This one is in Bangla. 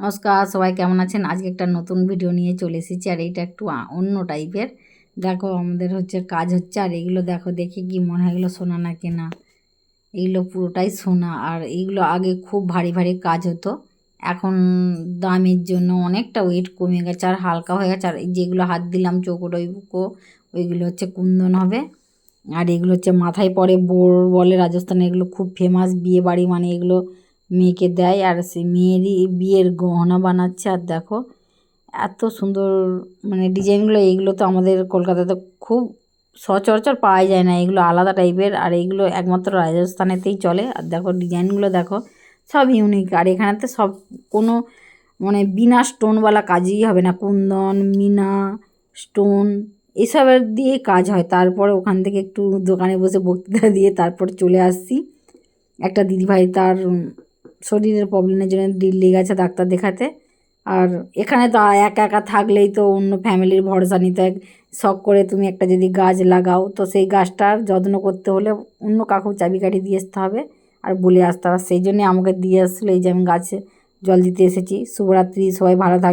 নমস্কার, সবাই কেমন আছেন? আজকে একটা নতুন ভিডিও নিয়ে চলে এসেছি। আর এইটা একটু অন্য টাইপের। দেখো আমাদের কাজ হচ্ছে। আর এইগুলো দেখো, দেখে কি মনে হয় এগুলো সোনা না কেনা? এইগুলো পুরোটাই সোনা। আর এইগুলো আগে খুব ভারী ভারী কাজ হতো, এখন দামের জন্য অনেকটা ওয়েট কমে গেছে আর হালকা হয়ে গেছে। আর যেগুলো হাত দিলাম চৌকো টইকো, ওইগুলো কুন্দন হবে। আর এগুলো মাথায় পরে বোর বলে রাজস্থানে, এগুলো খুব ফেমাস বিয়ে বাড়ি, মানে এগুলো মেয়েকে দেয়। আর সে মেয়েরই বিয়ের গহনা বানাচ্ছে। আর দেখো এত সুন্দর মানে ডিজাইনগুলো, এইগুলো তো আমাদের কলকাতাতে খুব সচরাচর পাওয়া যায় না, এগুলো আলাদা টাইপের। আর এইগুলো একমাত্র রাজস্থানেতেই চলে। আর দেখো ডিজাইনগুলো দেখো, সব ইউনিক। আর এখানেতে সব কোনো মানে বিনা স্টোনওয়ালা কাজই হবে না, কুন্দন মিনা স্টোন এসবের দিয়ে কাজ হয়। তারপরে ওখান থেকে একটু দোকানে বসে বক্তৃতা দিয়ে তারপর চলে আসছি। একটা দিদিভাই তার শরীরের প্রবলেমের জন্য দিল্লি গেছে ডাক্তার দেখাতে। আর এখানে তো একা একা থাকলেই তো অন্য ফ্যামিলির ভরসা নিতে হয়। শখ করে তুমি একটা যদি গাছ লাগাও, তো সেই গাছটার যত্ন করতে হলে অন্য কাকু চাবিকাঠি দিয়ে আসতে হবে আর বলে আসতে হবে। সেই জন্যে আমাকে দিয়ে আসছিলো, এই যে আমি গাছে জল দিতে এসেছি। শুভরাত্রি, সবাই ভালো থাক।